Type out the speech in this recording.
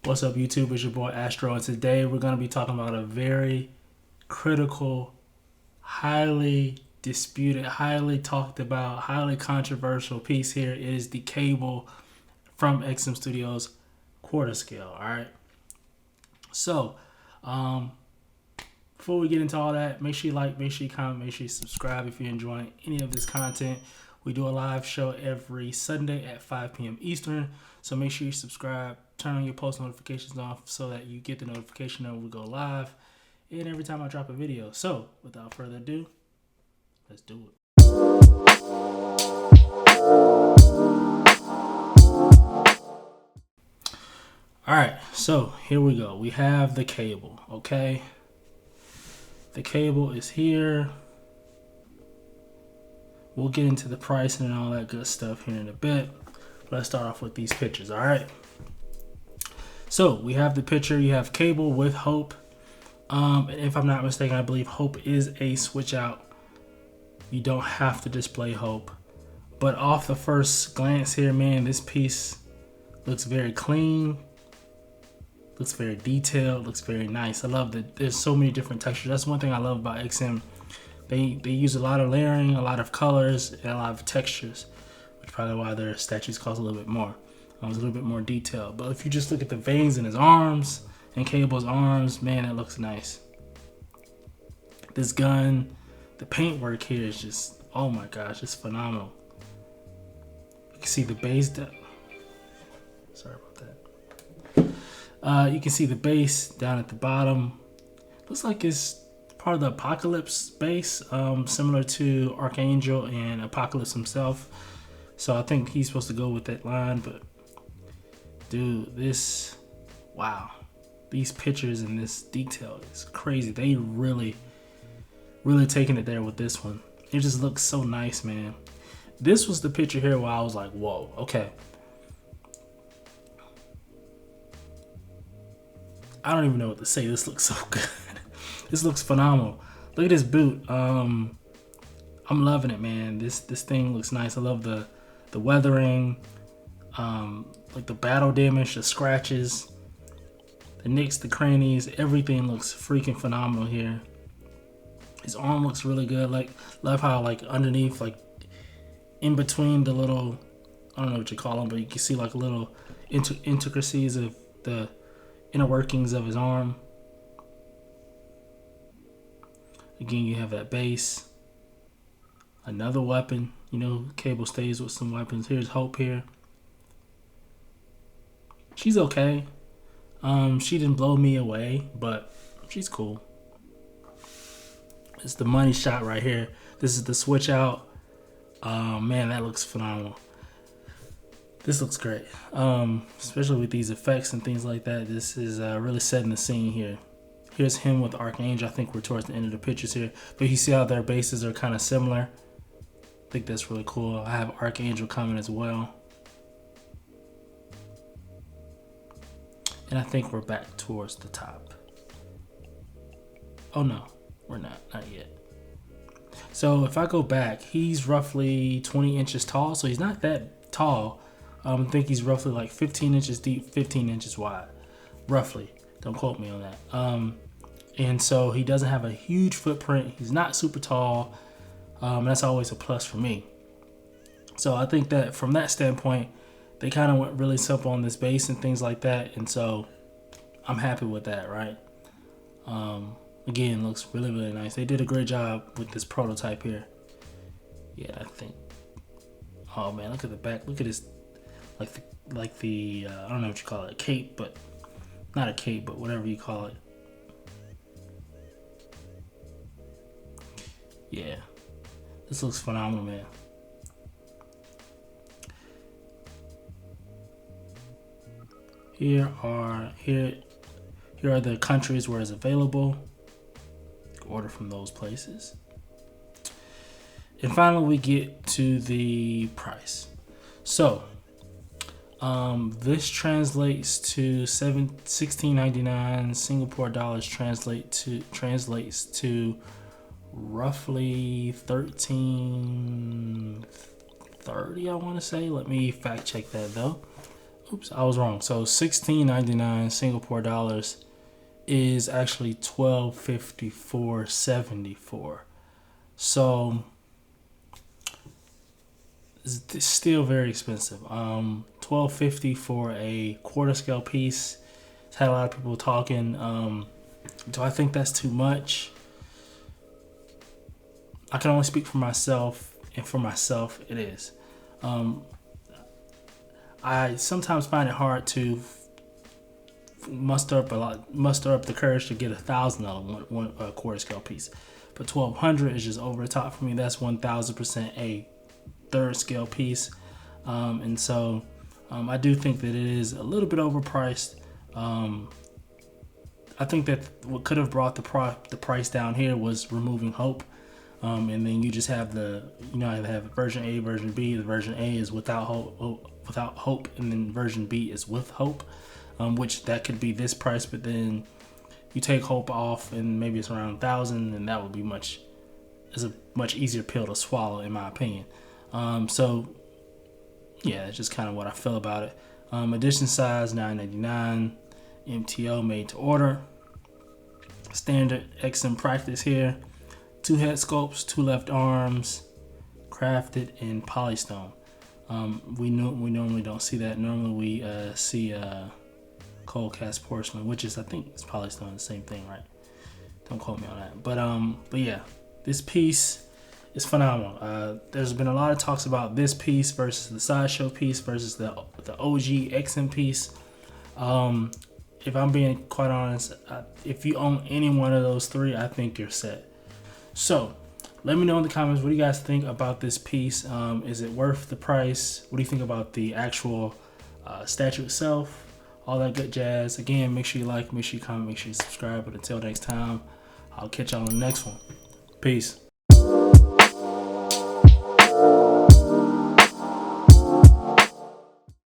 What's up, YouTube? It's your boy Astro, and today we're going to be talking about a very critical, highly disputed, highly talked about, highly controversial piece here. It is the cable from XM Studios quarter scale. All right. So, um, before we get into all that, make sure you like, make sure you comment, make sure you subscribe if you're enjoying any of this content. We do a live show every Sunday at 5 p.m. Eastern. So make sure you subscribe, turn on your post notifications off so that you get the notification when we go live and every time I drop a video. So without further ado, let's do it. All right, so here we go. We have the cable, okay? The cable is here. We'll get into the pricing and all that good stuff here in a bit. Let's start off with these pictures, all right? So we have the picture. You have cable with Hope. And if I'm not mistaken, I believe Hope is a switch out. You don't have to display Hope. But off the first glance here, man, this piece looks very clean. Looks very detailed. Looks very nice. I love that there's so many different textures. That's one thing I love about XM. They use a lot of layering, a lot of colors, and a lot of textures, which is probably why their statues cost a little bit more. It's a little bit more detailed. But if you just look at the veins in his arms and Cable's arms, man, it looks nice. This gun, the paintwork here is just, oh my gosh, it's phenomenal. You can see the base. Sorry about that. You can see the base down at the bottom. Looks like it's part of the Apocalypse base, similar to Archangel and Apocalypse himself. So I think he's supposed to go with that line, but dude, this, wow. These pictures and this detail is crazy. They really taking it there with this one. It just looks so nice, man. This was the picture here where I was like, whoa, okay. I don't even know what to say. This looks so good. This looks phenomenal. Look at this boot. I'm loving it, man. This thing looks nice. I love the weathering, like the battle damage, the scratches, the nicks, the crannies. Everything looks freaking phenomenal here. His arm looks really good. Like, love how like underneath, like in between the little, I don't know what you call them, but you can see like little intricacies of the inner workings of his arm. Again, you have that base. Another weapon. You know, Cable stays with some weapons. Here's Hope here. She's okay. She didn't blow me away, but she's cool. It's the money shot right here. This is the switch out. Man, that looks phenomenal. This looks great. Especially with these effects and things like that. This is really setting the scene here. Here's him with Archangel. I think we're towards the end of the pictures here. But you see how their bases are kind of similar. I think that's really cool. I have Archangel coming as well. And I think we're back towards the top. Oh no, we're not yet. So if I go back, he's roughly 20 inches tall. So he's not that tall. I think he's roughly like 15 inches deep, 15 inches wide. Roughly. Don't quote me on that. And so he doesn't have a huge footprint. He's not super tall. That's always a plus for me. So I think that from that standpoint, they kind of went really simple on this base and things like that. And so I'm happy with that, right? Again, looks really nice. They did a great job with this prototype here. Yeah, I think. Oh man, look at the back. Look at this, like the I don't know what you call it, a cape, but not a cape, but whatever you call it. Yeah, this looks phenomenal, man. Here are the countries where it's available. Order from those places. And finally, we get to the price. So, this translates to $16.99 Singapore dollars. Translates to roughly $13.30. I want to say. Let me fact check that though. oops, I was wrong. So $16.99 Singapore dollars is actually $12.54.74. So it's still very expensive. $12.50 for a quarter scale piece. It's had a lot of people talking. Do I think that's too much? I can only speak for myself, and for myself, it is. I sometimes find it hard to muster up the courage to get $1,000 one quarter scale piece, but 1,200 is just over the top for me. That's 1,000% a third scale piece, and so I do think that it is a little bit overpriced. I think that what could have brought the price down here was removing Hope. And then you just have I have version A, version B. The version A is without hope, and then version B is with hope, which that could be this price. But then you take hope off, and maybe it's around 1,000, and that would be a much easier pill to swallow, in my opinion. So yeah, that's just kind of what I feel about it. Edition size $9.99, MTO made to order, standard XM practice here. 2 head sculpts, 2 left arms, crafted in polystone. We normally don't see that. Normally we see cold cast porcelain, which is, I think it's polystone, the same thing, right? Don't quote me on that. But yeah, this piece is phenomenal. There's been a lot of talks about this piece versus the sideshow piece versus the OG XM piece. If I'm being quite honest, if you own any one of those three, I think you're set. So let me know in the comments, what do you guys think about this piece? Is it worth the price? What do you think about the actual statue itself? All that good jazz. Again, make sure you like, make sure you comment, make sure you subscribe. But until next time, I'll catch y'all on the next one. Peace.